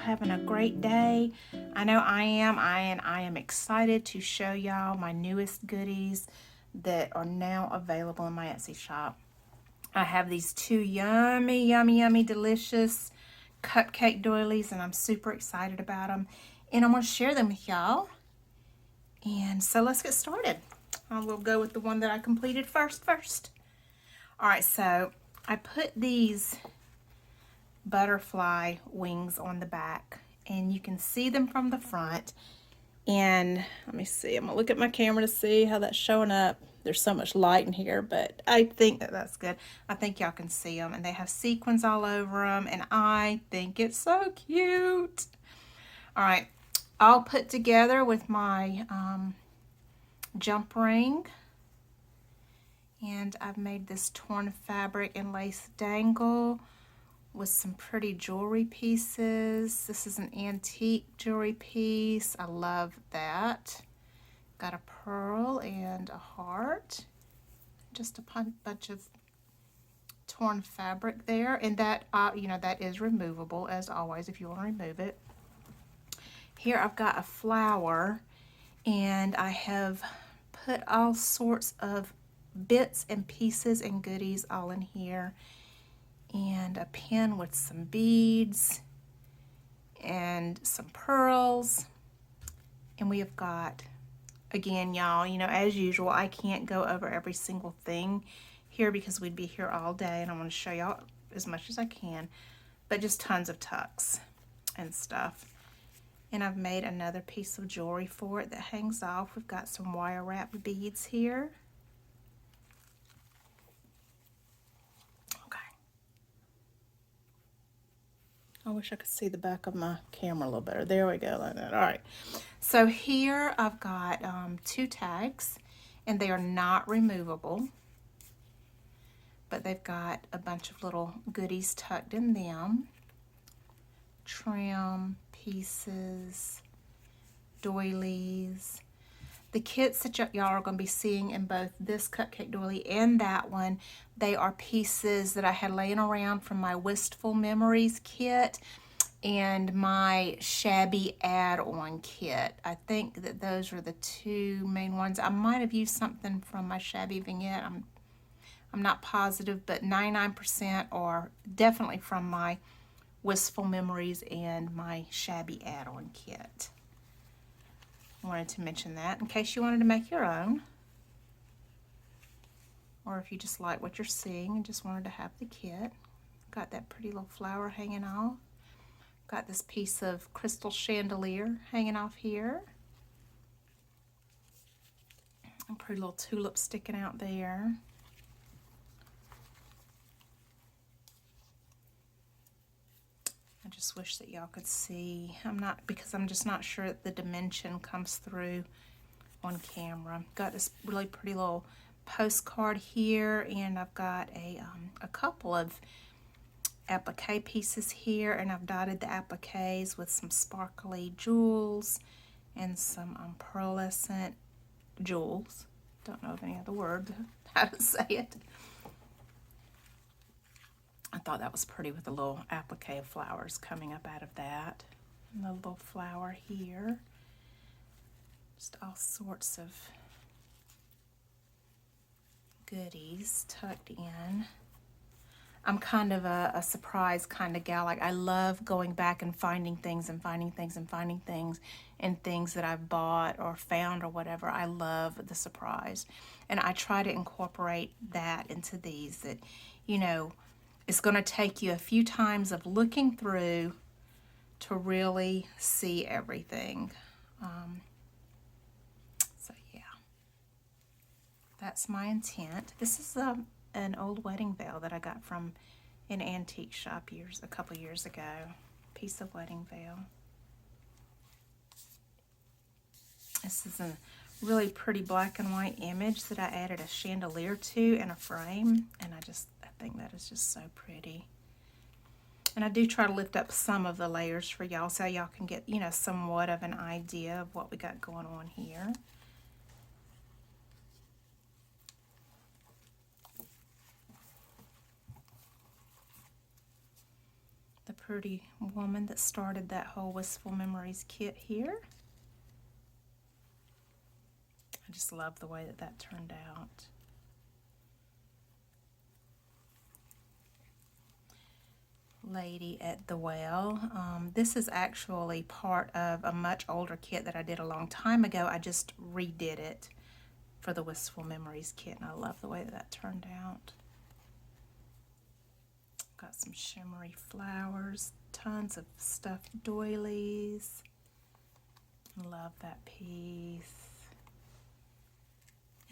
having a great day. I know I am. I am excited to show y'all my newest goodies that are now available in my Etsy shop. I have these two yummy, yummy, yummy, delicious cupcake doilies, and I'm super excited about them. And I'm going to share them with y'all. And so let's get started. I will go with the one that I completed first. All right, so I put these butterfly wings on the back, and you can see them from the front. And let me see, I'm gonna look at my camera to see how that's showing up. There's so much light in here, but I think that that's good. I think y'all can see them, and they have sequins all over them, and I think it's so cute. All right, all put together with my jump ring, and I've made this torn fabric and lace dangle with some pretty jewelry pieces. This is an antique jewelry piece. I love that. Got a pearl and a heart. Just a bunch of torn fabric there. And that, that is removable as always if you want to remove it. Here I've got a flower, and I have put all sorts of bits and pieces and goodies all in here. And a pin with some beads and some pearls. And we have got, again, y'all, as usual, I can't go over every single thing here because we'd be here all day, and I want to show y'all as much as I can, but just tons of tucks and stuff. And I've made another piece of jewelry for it that hangs off. We've got some wire wrap beads here. I wish I could see the back of my camera a little better. There we go, like that. All right. So here I've got 2 tags, and they are not removable, but they've got a bunch of little goodies tucked in them. Trim pieces, doilies. The kits that y'all are going to be seeing in both this cupcake doily and that one, they are pieces that I had laying around from my Wistful Memories kit and my Shabby add-on kit. I think that those were the 2 main ones. I might have used something from my Shabby vignette. I'm not positive, but 99% are definitely from my Wistful Memories and my Shabby add-on kit. Wanted to mention that in case you wanted to make your own, or if you just like what you're seeing and just wanted to have the kit. Got that pretty little flower hanging off. Got this piece of crystal chandelier hanging off here. A pretty little tulip sticking out there. I just wish that y'all could see. Because I'm just not sure that the dimension comes through on camera. Got this really pretty little postcard here, and I've got a couple of applique pieces here, and I've dotted the appliques with some sparkly jewels and some pearlescent jewels. Don't know of any other word how to say it. I thought that was pretty with the little applique of flowers coming up out of that. And the little flower here. Just all sorts of goodies tucked in. I'm kind of a surprise kind of gal. Like, I love going back and finding things and finding things and finding things and things that I've bought or found or whatever. I love the surprise. And I try to incorporate that into these, that, it's going to take you a few times of looking through to really see everything. So yeah, that's my intent. This is an old wedding veil that I got from an antique shop a couple years ago. Piece of wedding veil. This is a really pretty black and white image that I added a chandelier to and a frame, and I think that is just so pretty. And I do try to lift up some of the layers for y'all so y'all can get, somewhat of an idea of what we got going on here. The pretty woman that started that whole Wistful Memories kit here. I just love the way that that turned out. Lady at the Well. This is actually part of a much older kit that I did a long time ago. I just redid it for the Wistful Memories kit, and I love the way that that turned out. Got some shimmery flowers, tons of stuffed doilies. Love that piece.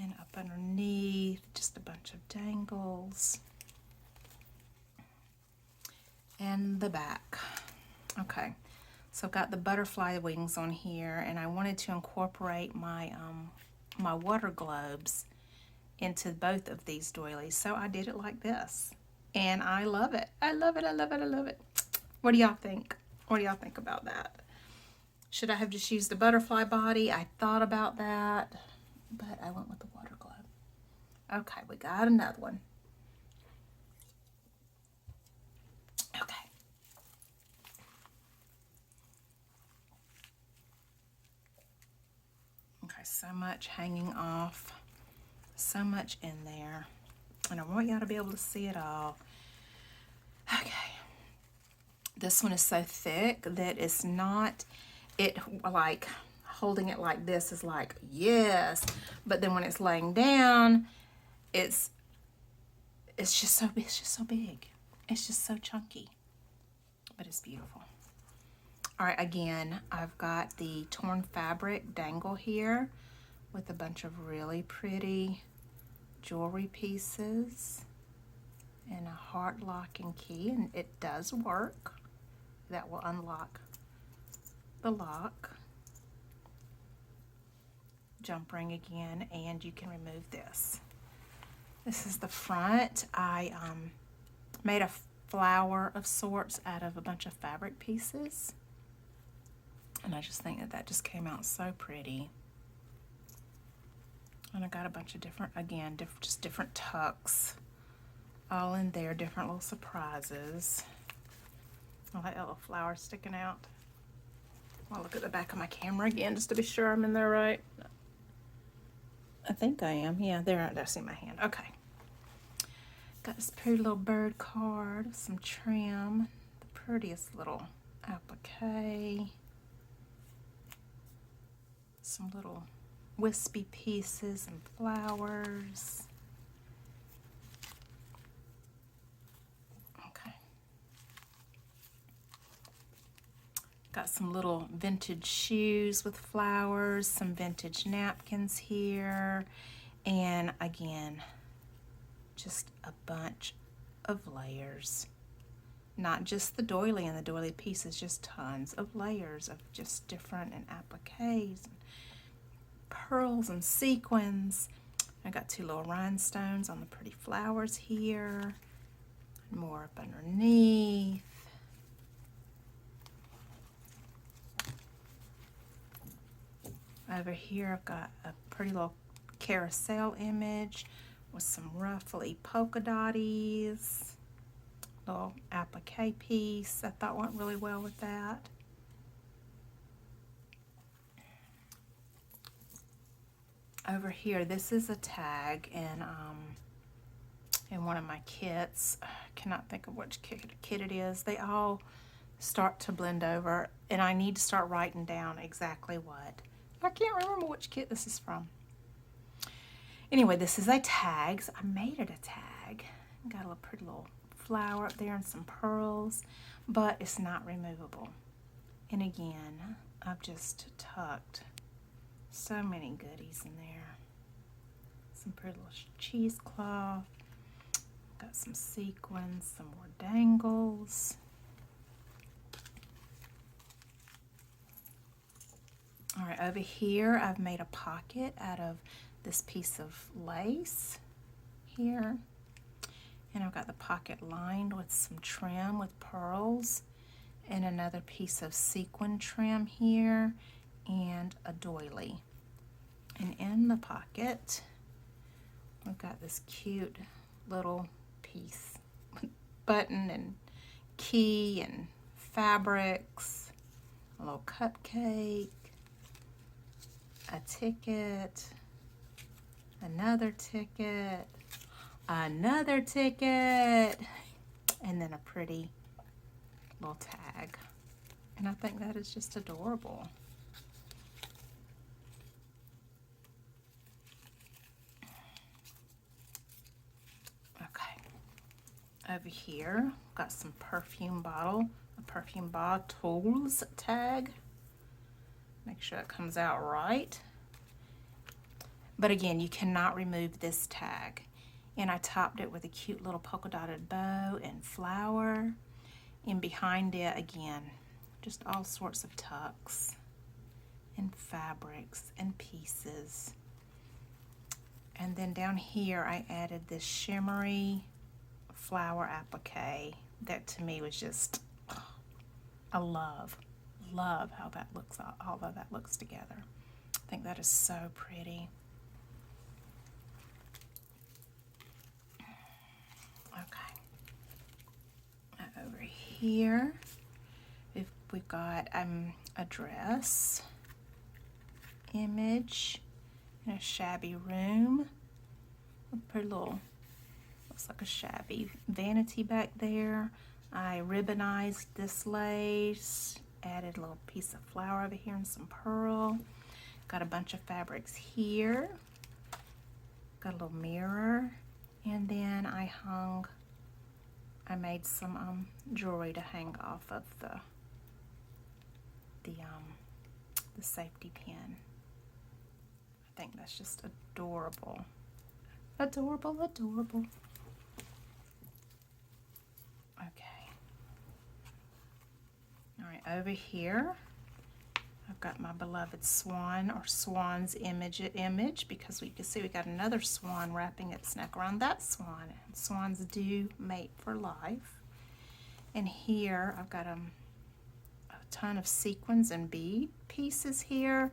And up underneath, just a bunch of dangles. And the back. Okay, so I've got the butterfly wings on here, and I wanted to incorporate my my water globes into both of these doilies, so I did it like this, and I love it. I love it. I love it. I love it. What do y'all think? What do y'all think about that? Should I have just used the butterfly body? I thought about that, but I went with the water globe. Okay, we got another one. Okay. Okay, so much hanging off, so much in there, and I want y'all to be able to see it all. Okay, this one is so thick that it's not, it like holding it like this is like, yes, but then when it's laying down, it's just so big, it's just so chunky, but it's beautiful. All right, again, I've got the torn fabric dangle here with a bunch of really pretty jewelry pieces and a heart lock and key, and it does work. That will unlock the lock. Jump ring again, and you can remove this. This is the front. I made a flower of sorts out of a bunch of fabric pieces. And I just think that that just came out so pretty. And I got a bunch of different, again, just different tucks all in there, different little surprises. I like that little flower sticking out. I'll look at the back of my camera again just to be sure I'm in there right. I think I am. Yeah, there I see my hand. Okay. Got this pretty little bird card, some trim, the prettiest little applique. Some little wispy pieces and flowers. Okay. Got some little vintage shoes with flowers, some vintage napkins here, and again, just a bunch of layers. Not just the doily and the doily pieces, just tons of layers of just different and appliques and pearls and sequins. I got two little rhinestones on the pretty flowers here. More up underneath. Over here I've got a pretty little carousel image with some ruffly polka dotties. Little applique piece I thought went really well with that. Over here, this is a tag in one of my kits. I cannot think of which kit it is. They all start to blend over, and I need to start writing down exactly what. I can't remember which kit this is from. Anyway, this is a tag. So I made it a tag. Got a little pretty little flower up there and some pearls, but it's not removable. And again, I've just tucked so many goodies in there. Some pretty little cheesecloth. Got some sequins, some more dangles. All right, over here I've made a pocket out of this piece of lace here. And I've got the pocket lined with some trim with pearls and another piece of sequin trim here and a doily. And in the pocket, we've got this cute little piece, button and key and fabrics, a little cupcake, a ticket, another ticket, another ticket, and then a pretty little tag. And I think that is just adorable. Okay. Over here, got some perfume bottle, a perfume bottles tag. Make sure it comes out right. But again, you cannot remove this tag. And I topped it with a cute little polka dotted bow and flower. And behind it, again, just all sorts of tucks and fabrics and pieces. And then down here, I added this shimmery flower applique that to me was just, I love how that looks, all of that looks together. I think that is so pretty. Okay. Over here, we've got a dress image in a shabby room. A pretty little, looks like a shabby vanity back there. I ribbonized this lace, added a little piece of flower over here and some pearl. Got a bunch of fabrics here. Got a little mirror. And then I made some jewelry to hang off of the safety pin. I think that's just adorable. Adorable, adorable. Okay. All right, over here, I've got my beloved swan or swan's image because we can see we got another swan wrapping its neck around that swan. And swans do mate for life. And here I've got a ton of sequins and bead pieces here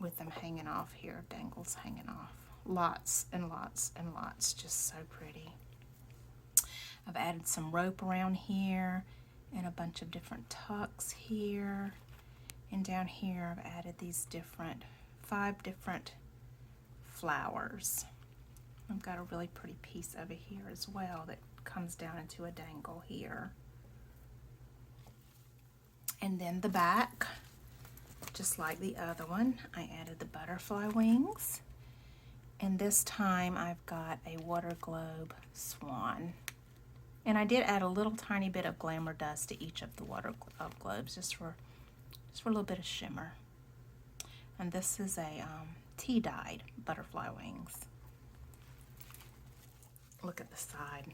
with them hanging off here, dangles hanging off. Lots and lots and lots, just so pretty. I've added some rope around here and a bunch of different tucks here. And down here I've added these 5 different flowers. I've got a really pretty piece over here as well that comes down into a dangle here. And then the back, just like the other one, I added the butterfly wings. And this time I've got a water globe swan. And I did add a little tiny bit of glamour dust to each of the water globes, just for a little bit of shimmer. And this is a tea-dyed butterfly wings. Look at the side.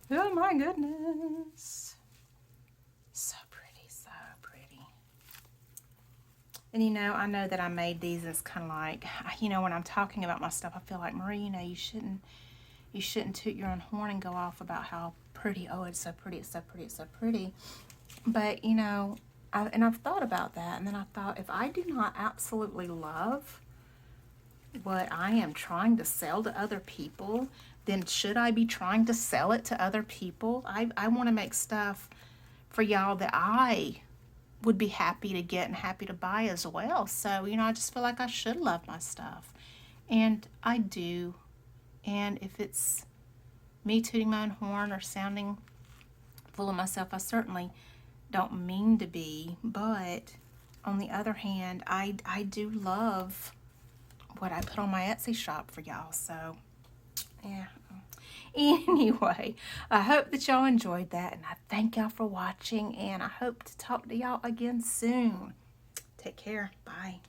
Oh my goodness. So pretty, so pretty. And you know, I know that I made these and it's kind of like, you know, when I'm talking about my stuff, I feel like, Marie, you know, you shouldn't toot your own horn and go off about how pretty, oh, it's so pretty, it's so pretty, it's so pretty. But, you know, I've thought about that, and then I thought, if I do not absolutely love what I am trying to sell to other people, then should I be trying to sell it to other people? I want to make stuff for y'all that I would be happy to get and happy to buy as well. So, you know, I just feel like I should love my stuff. And I do. And if it's me tooting my own horn or sounding full of myself, I certainly don't mean to be. But on the other hand, I do love what I put on my Etsy shop for y'all. So, yeah. Anyway, I hope that y'all enjoyed that, and I thank y'all for watching, and I hope to talk to y'all again soon. Take care. Bye.